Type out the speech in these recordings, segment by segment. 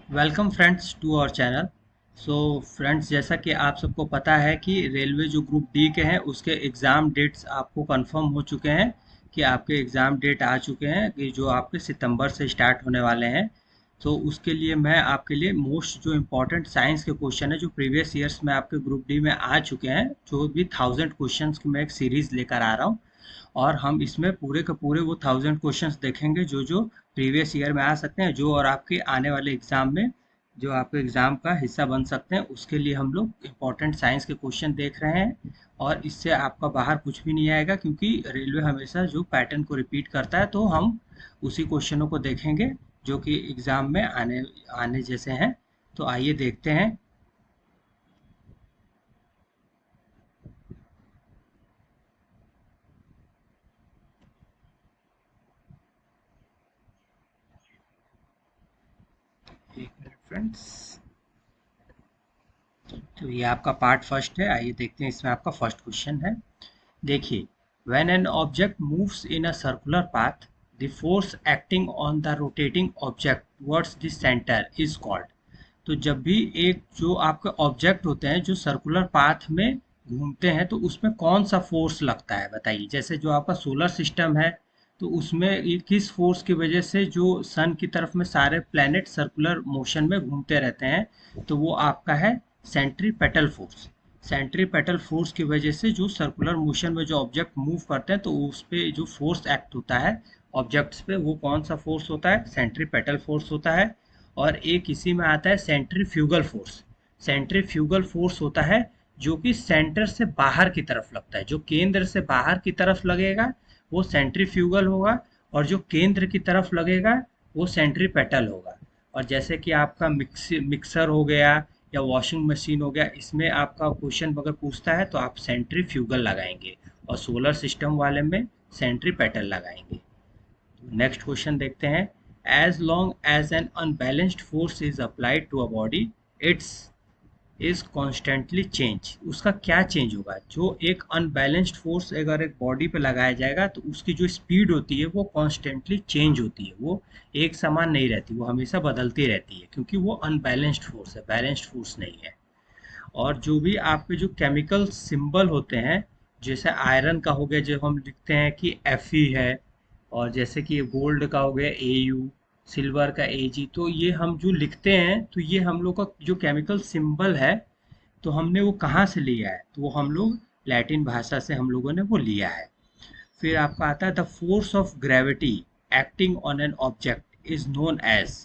Welcome friends to our channel. So friends, जैसा कि आप सबको पता है कि रेलवे जो ग्रुप डी के हैं उसके एग्ज़ाम डेट्स आपको कंफर्म हो चुके हैं कि आपके एग्ज़ाम डेट आ चुके हैं कि जो आपके सितंबर से स्टार्ट होने वाले हैं। तो उसके लिए मैं आपके लिए मोस्ट जो इम्पोर्टेंट साइंस के क्वेश्चन है जो प्रीवियस ईयर्स में आपके ग्रुप डी में आ चुके हैं, जो भी 1000 क्वेश्चंस की मैं एक सीरीज़ लेकर आ रहा हूँ। और हम इसमें पूरे के पूरे वो 1000 क्वेश्चंस देखेंगे जो जो प्रीवियस ईयर में आ सकते हैं, जो और आपके आने वाले एग्जाम में जो आपके एग्जाम का हिस्सा बन सकते हैं, उसके लिए हम लोग इम्पोर्टेंट साइंस के क्वेश्चन देख रहे हैं। और इससे आपका बाहर कुछ भी नहीं आएगा, क्योंकि रेलवे हमेशा जो पैटर्न को रिपीट करता है, तो हम उसी क्वेश्चनों को देखेंगे जो कि एग्जाम में आने आने जैसे हैं। तो आइए देखते हैं। एक मिनट फ्रेंड्स। तो ये आपका पार्ट फर्स्ट है। आइए देखते हैं, इसमें आपका फर्स्ट क्वेश्चन है। देखिए, when an object moves in a circular path, the force acting on the rotating object towards the center is called। तो जब भी एक जो आपके ऑब्जेक्ट होते हैं जो सर्कुलर पाथ में घूमते हैं, तो उसमें कौन सा फोर्स लगता है बताइए। जैसे जो आपका सोलर सिस्टम है, तो उसमें किस फोर्स की वजह से जो सन की तरफ में सारे प्लैनेट सर्कुलर मोशन में घूमते रहते हैं, तो वो आपका है सेंट्रीपेटल फोर्स। सेंट्रीपेटल फोर्स की वजह से जो सर्कुलर मोशन में जो ऑब्जेक्ट मूव करते हैं, तो उस पे जो फोर्स एक्ट होता है ऑब्जेक्ट्स पे, वो कौन सा फोर्स होता है? सेंट्रीपेटल फोर्स होता है। और एक इसी में आता है सेंट्रीफ्यूगल फोर्स। सेंट्रीफ्यूगल फोर्स होता है जो कि सेंटर से बाहर की तरफ लगता है। जो केंद्र से बाहर की तरफ लगेगा वो सेंट्रीफ्यूगल होगा, और जो केंद्र की तरफ लगेगा वो सेंट्रीपेटल होगा। और जैसे कि आपका मिक्सर हो गया या वॉशिंग मशीन हो गया, इसमें आपका क्वेश्चन अगर पूछता है तो आप सेंट्रीफ्यूगल लगाएंगे, और सोलर सिस्टम वाले में सेंट्रीपेटल लगाएंगे। नेक्स्ट क्वेश्चन देखते हैं। As long as an unbalanced force is applied to a body, it's is constantly change. उसका क्या चेंज होगा? जो एक अनबैलेंस्ड फोर्स अगर एक बॉडी पे लगाया जाएगा, तो उसकी जो स्पीड होती है वो कॉन्स्टेंटली चेंज होती है। वो एक समान नहीं रहती, वो हमेशा बदलती रहती है, क्योंकि वो अनबैलेंस्ड फोर्स है, बैलेंस्ड फोर्स नहीं है। और जो भी आपके जो केमिकल सिंबल होते हैं, जैसे आयरन का हो गया, जो हम लिखते हैं कि Fe है, और जैसे कि गोल्ड का हो गया Au, सिल्वर का Ag, तो ये हम जो लिखते हैं, तो ये हम लोग का जो केमिकल सिंबल है, तो हमने वो कहाँ से लिया है? तो वो हम लोग लैटिन भाषा से हम लोगों ने वो लिया है। फिर आपका आता है the force of gravity acting on an object is known as.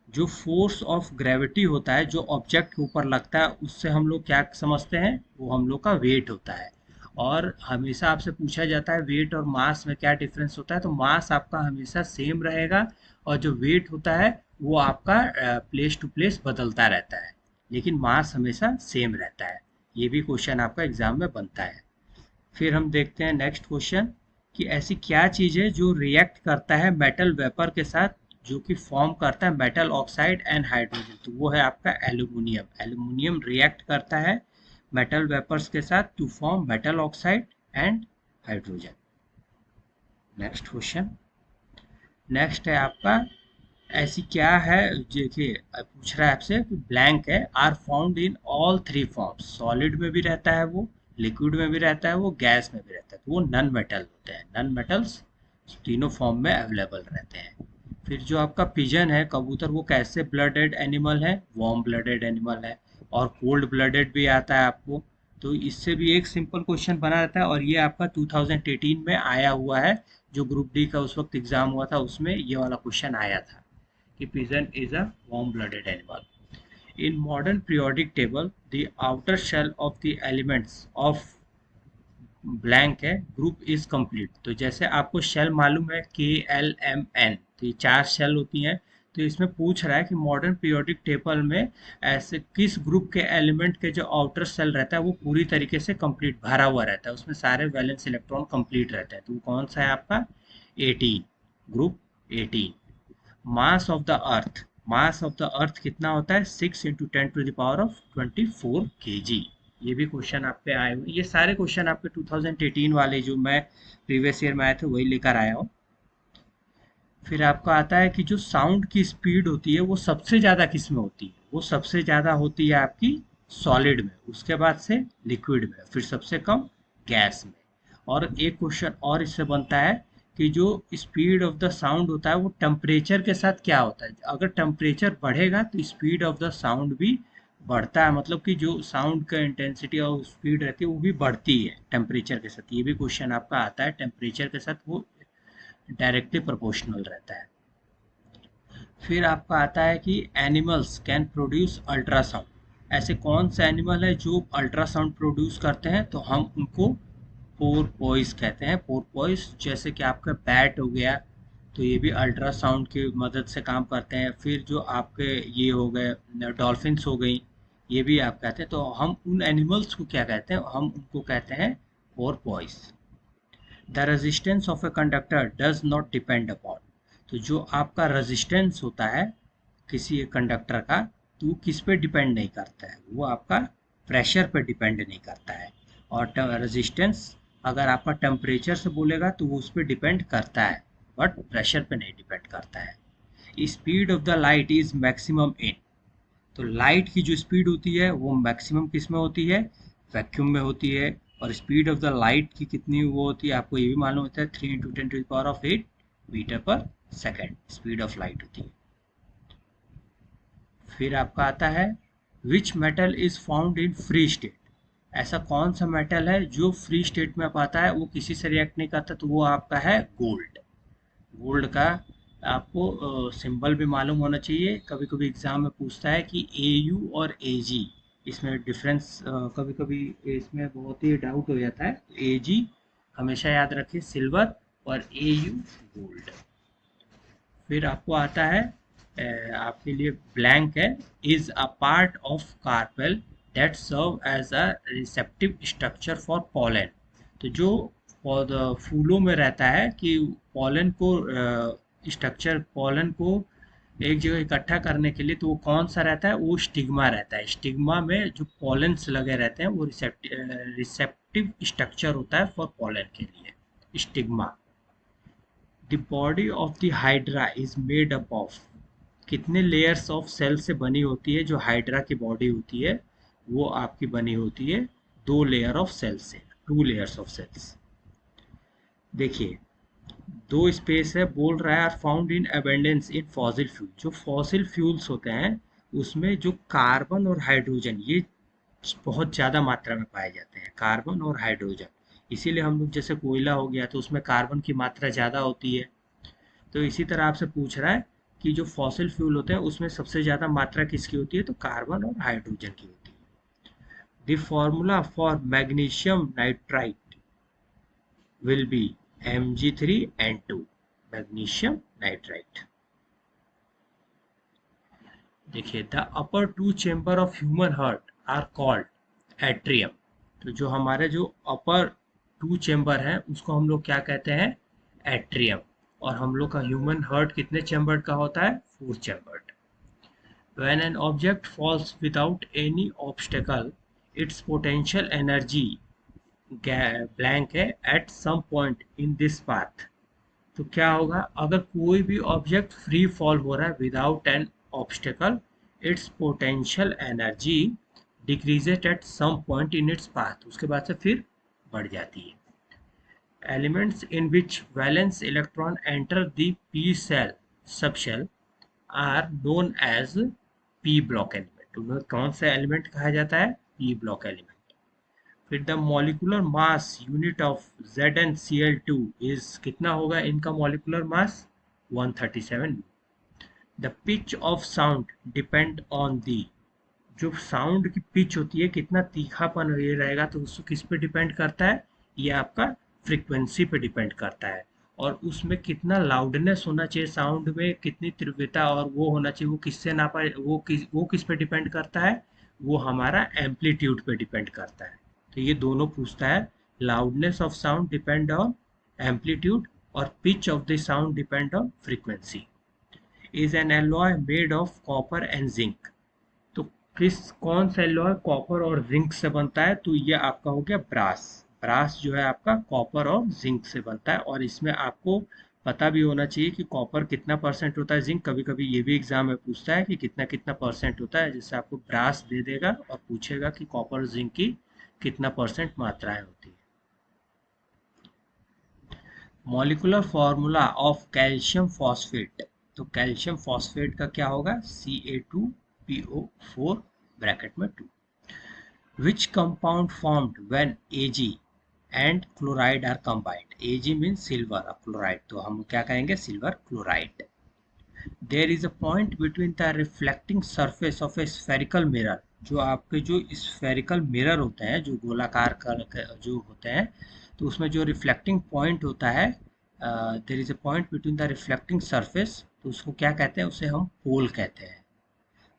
जो फोर्स ऑफ ग्रेविटी होता है जो ऑब्जेक्ट के ऊपर लगता है, उससे हम लोग क्या समझते हैं? वो हम लोग का वेट होता है। और हमेशा आपसे पूछा जाता है वेट और मास में क्या डिफरेंस होता है, तो मास आपका हमेशा सेम रहेगा, और जो वेट होता है वो आपका प्लेस टू प्लेस बदलता रहता है, लेकिन मास हमेशा सेम रहता है। ये भी क्वेश्चन आपका एग्जाम में बनता है। फिर हम देखते हैं नेक्स्ट क्वेश्चन, कि ऐसी क्या चीज़ है जो रिएक्ट करता है मेटल वेपर के साथ, जो कि फॉर्म करता है मेटल ऑक्साइड एंड हाइड्रोजन। तो वो है आपका एल्यूमिनियम। एल्यूमिनियम रिएक्ट करता है मेटल वेपर्स के साथ to form metal oxide and hydrogen. Next question. Next है आपका, ऐसी क्या है, देखिए पूछ रहा है आपसे कि ब्लैंक है, are found in all three forms. Solid में भी रहता है वो, लिक्विड में भी रहता है वो, गैस में भी रहता है। तो वो नन मेटल होते हैं। नन मेटल्स तीनों फॉर्म में अवेलेबल रहते हैं। फिर जो आपका पिजन है, कबूतर, वो कैसे ब्लडेड एनिमल है? वार्म ब्लडेड एनिमल है। और कोल्ड ब्लडेड भी आता है आपको। तो इससे भी एक सिंपल क्वेश्चन बना रहता है, और ये आपका 2018 में आया हुआ है। जो ग्रुप डी का उस वक्त एग्जाम हुआ था, उसमें ये वाला क्वेश्चन आया था कि pigeon is a warm-blooded animal. In modern periodic table, the outer shell of the elements of blank है ग्रुप इज कंप्लीट। तो जैसे आपको शेल मालूम है, KLMN, तो ये 4 शेल होती हैं। तो इसमें पूछ रहा है कि मॉडर्न पीरियोडिक टेबल में ऐसे किस ग्रुप के एलिमेंट के जो आउटर सेल रहता है वो पूरी तरीके से कंप्लीट भरा हुआ रहता है, उसमें सारे वैलेंस इलेक्ट्रॉन कंप्लीट रहते हैं। तो वो कौन सा है आपका? 18, group 18। Mass of the earth, mass of the earth कितना होता है? 6 × 10⁻24 kg। ये भी क्वेश्चन आप पे आए हुए, ये सारे क्वेश्चन आपके 2018 वाले जो मैं प्रीवियस ईयर में आए थे वही लेकर आया हूँ। फिर आपका आता है कि जो साउंड की स्पीड होती है वो सबसे ज़्यादा किस में होती है, वो सबसे ज़्यादा होती है आपकी सॉलिड में, उसके बाद से लिक्विड में, फिर सबसे कम गैस में। और एक क्वेश्चन और इससे बनता है कि जो स्पीड ऑफ द साउंड होता है वो टेम्परेचर के साथ क्या होता है, अगर टेम्परेचर बढ़ेगा तो स्पीड ऑफ द साउंड भी बढ़ता है, मतलब कि जो साउंड का इंटेंसिटी और स्पीड रहती है वो भी बढ़ती है टेम्परेचर के साथ। ये भी क्वेश्चन आपका आता है, टेम्परेचर के साथ वो डायरेक्टली प्रोपोर्शनल रहता है। फिर आपका आता है कि एनिमल्स कैन प्रोड्यूस अल्ट्रासाउंड, ऐसे कौन से एनिमल है जो अल्ट्रासाउंड प्रोड्यूस करते हैं, तो हम उनको पोरपोइस कहते हैं। पोरपोइस जैसे कि आपका बैट हो गया, तो ये भी अल्ट्रासाउंड की मदद से काम करते हैं। फिर जो आपके ये हो गए डॉल्फिन्स हो गई, ये भी आप कहते हैं। तो हम उन एनिमल्स को क्या कहते हैं, हम उनको कहते हैं porpoise. The resistance of a conductor does not depend upon, तो जो आपका रेजिस्टेंस होता है किसी एक कंडक्टर का, तो वो किस पे डिपेंड नहीं करता है, वो आपका प्रेशर पे डिपेंड नहीं करता है। और रेजिस्टेंस अगर आपका टेम्परेचर से बोलेगा तो वो उस पर डिपेंड करता है, बट प्रेशर पे नहीं डिपेंड करता है। Speed of the light is maximum in, तो लाइट की जो स्पीड होती है वो मैक्सिमम किस में होती है, वैक्यूम में होती है। और स्पीड ऑफ द लाइट की कितनी वो होती है, आपको ये भी मालूम होता है, 3 × 10⁸ metre per second speed of light होती है। फिर आपका आता है which metal is found in free state, ऐसा कौन सा मेटल है जो फ्री स्टेट में पाता है, वो किसी से रिएक्ट नहीं करता, तो वो आपका है गोल्ड। गोल्ड का आपको सिंबल भी मालूम होना चाहिए, कभी कभी एग्जाम में पूछता है कि AU और AG, इसमें डिफरेंस कभी कभी इसमें बहुत ही डाउट हो जाता है। AG हमेशा याद रखिए सिल्वर, और AU गोल्ड। फिर आपको आता है आपके लिए ब्लैंक है, is a part of carpel that serve as a receptive structure for pollen, तो जो फूलों में रहता है कि पॉलन को स्ट्रक्चर, पॉलन को एक जगह इकट्ठा करने के लिए, तो वो कौन सा रहता है, वो स्टिग्मा रहता है। स्टिग्मा में जो पॉलन्स लगे रहते हैं वो रिसेप्टिव स्ट्रक्चर होता है फॉर पॉलन के लिए, stigma. The body of the hydra is made up of, कितने लेयर्स ऑफ सेल से बनी होती है, जो हाइड्रा की बॉडी होती है वो आपकी बनी होती है 2 लेयर ऑफ सेल से, 2 लेयर्स ऑफ सेल्स। देखिए 2 स्पेस है, बोल रहा है are found in abundance in fossil fuel, जो फॉसिल फ्यूल्स होते हैं उसमें जो कार्बन और हाइड्रोजन ये बहुत ज़्यादा मात्रा में पाए जाते हैं, कार्बन और हाइड्रोजन। इसीलिए हम लोग जैसे कोयला हो गया तो उसमें कार्बन की मात्रा ज़्यादा होती है। तो इसी तरह आपसे पूछ रहा है कि जो फॉसिल फ्यूल होते हैं उसमें सबसे ज़्यादा मात्रा किसकी होती है, तो कार्बन और हाइड्रोजन की होती है। The formula for magnesium nitrite will be Mg3N2, magnesium nitrite. देखिए the upper 2 chamber of human heart are called atrium, तो जो हमारे जो अपर 2 चेम्बर हैं उसको हम लोग क्या कहते हैं, एट्रियम। और हम लोग का ह्यूमन हार्ट कितने चेम्बर का होता है, 4 chambered. When an object falls without any obstacle, its potential energy blank है at some point in this path, तो क्या होगा, अगर कोई भी ऑब्जेक्ट फ्री फॉल हो रहा है without an obstacle, its potential energy decreases at some point in its path, उसके बाद से फिर बढ़ जाती है। Elements in which valence electron enter the p shell subshell are known as p block element, उन्हें कौन सा एलिमेंट कहा जाता है, पी ब्लॉक एलिमेंट। फिर the molecular mass unit of ZnCl2 is, कितना होगा इनका molecular mass, 137। The pitch of sound depend on the, जो साउंड की पिच होती है कितना तीखापन ये रहेगा, तो उसको किस पे डिपेंड करता है, ये आपका फ्रीक्वेंसी पे डिपेंड करता है। और उसमें कितना लाउडनेस होना चाहिए, साउंड में कितनी तीव्रता और वो होना चाहिए, वो किससे नापा, वो किस पे डिपेंड करता है, वो हमारा एम्पलीट्यूड पे डिपेंड करता है। तो ये दोनों पूछता है, loudness of sound depend on amplitude और pitch of the sound depend on frequency. Is an alloy made of copper and zinc, तो किस कौन सा एलॉय कॉपर और जिंक से बनता है, तो ये आपका हो गया ब्रास। ब्रास जो है आपका कॉपर और जिंक से बनता है, और इसमें आपको पता भी होना चाहिए कि कॉपर कितना परसेंट होता है, जिंक कभी कभी ये भी एग्जाम में पूछता है कि कितना कितना परसेंट होता है, जैसे आपको ब्रास दे देगा और पूछेगा कि कॉपर जिंक की कितना परसेंट मात्राएं होती है। Molecular formula of calcium phosphate, तो कैल्शियम फॉस्फेट का क्या होगा, Ca2PO4 ब्रैकेट में 2। Which compound formed when Ag and chloride are combined? Ag means silver, chloride तो हम क्या कहेंगे, silver chloride. There is a point between the reflecting surface of a spherical mirror, जो आपके जो स्फेरिकल मिरर होते हैं, जो गोलाकार जो होते हैं, तो उसमें जो रिफ्लेक्टिंग पॉइंट होता है, there is a point between the reflecting surface, तो उसको क्या कहते हैं, उसे हम पोल कहते हैं।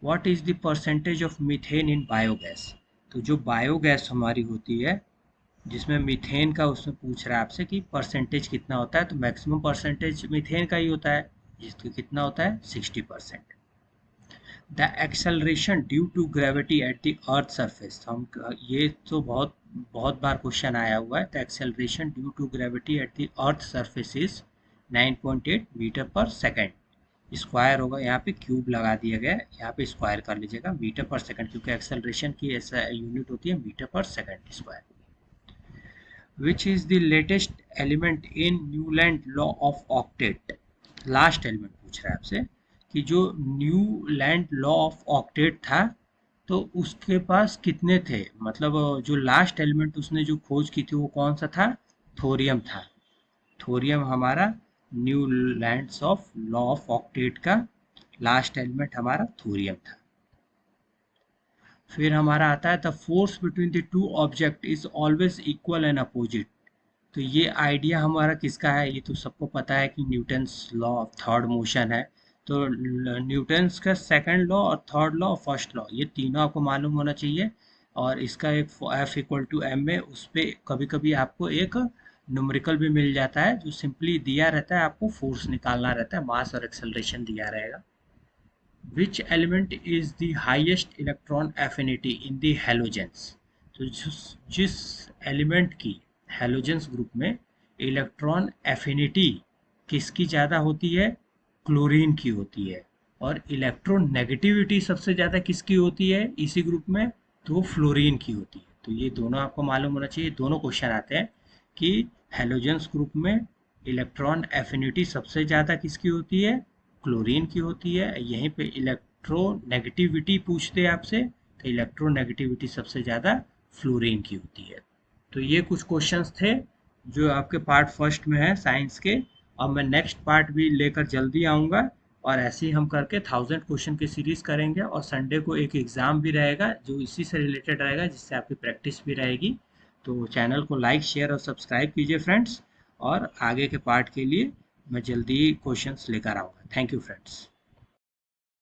What is the percentage of methane in biogas, तो जो बायोगैस हमारी होती है जिसमें मीथेन का, उसमें पूछ रहा है आपसे कि परसेंटेज कितना होता है, तो मैक्सिमम परसेंटेज मीथेन का ही होता है, जिसका कितना होता है 60%। The acceleration due to gravity at the earth surface, हम ये तो बहुत बहुत बार क्वेश्चन आया हुआ है। The acceleration due to gravity at the earth surface is 9.8 metre per second. Square होगा, यहाँ पे क्यूब लगा दिया गया है, यहाँ पे स्क्वायर कर लीजिएगा, मीटर पर सेकंड, क्योंकि एक्सेलरेशन की ऐसा यूनिट होती है metre per second square. Which is the latest element in Newland law of octet, last element पूछ रहा है आपसे कि जो न्यूलैंड लॉ ऑफ ऑक्टेट था, तो उसके पास कितने थे, मतलब जो लास्ट एलिमेंट उसने जो खोज की थी वो कौन सा था, थोरियम था। थोरियम हमारा Newlands of law of octet का लास्ट एलिमेंट हमारा थोरियम था। फिर हमारा आता है the force between the two object is always equal and opposite, तो ये आइडिया हमारा किसका है, ये तो सबको पता है कि Newton's law of third motion है। तो न्यूटन्स का सेकंड लॉ और थर्ड लॉ और फर्स्ट लॉ, ये तीनों आपको मालूम होना चाहिए। और इसका एक F=m में उस पर कभी कभी आपको एक न्यूमेरिकल भी मिल जाता है, जो सिंपली दिया रहता है, आपको फोर्स निकालना रहता है, मास और एक्सेलरेशन दिया रहेगा। Which element is the highest electron affinity in the halogens, तो जिस एलिमेंट की हेलोजेंस ग्रुप में इलेक्ट्रॉन एफिनिटी किसकी ज़्यादा होती है, क्लोरीन की होती है। और इलेक्ट्रोनेगेटिविटी सबसे ज़्यादा किसकी होती है इसी ग्रुप में, तो फ्लोरीन की होती है। तो ये दोनों आपको मालूम होना चाहिए, दोनों क्वेश्चन आते हैं कि हेलोजेंस ग्रुप में इलेक्ट्रॉन एफिनिटी सबसे ज़्यादा किसकी होती है, क्लोरीन की होती है। यहीं पे इलेक्ट्रोनेगेटिविटी पूछते हैं आपसे, तो इलेक्ट्रोनेगेटिविटी सबसे ज़्यादा फ्लोरीन की होती है। तो ये कुछ क्वेश्चंस थे जो आपके पार्ट फर्स्ट में है साइंस के। और मैं नेक्स्ट पार्ट भी लेकर जल्दी आऊँगा, और ऐसे ही हम करके 1000 क्वेश्चन की सीरीज करेंगे। और संडे को एक एग्ज़ाम भी रहेगा जो इसी से रिलेटेड रहेगा, जिससे आपकी प्रैक्टिस भी रहेगी। तो चैनल को लाइक शेयर और सब्सक्राइब कीजिए फ्रेंड्स, और आगे के पार्ट के लिए मैं जल्दी क्वेश्चंस लेकर आऊँगा। Thank you friends.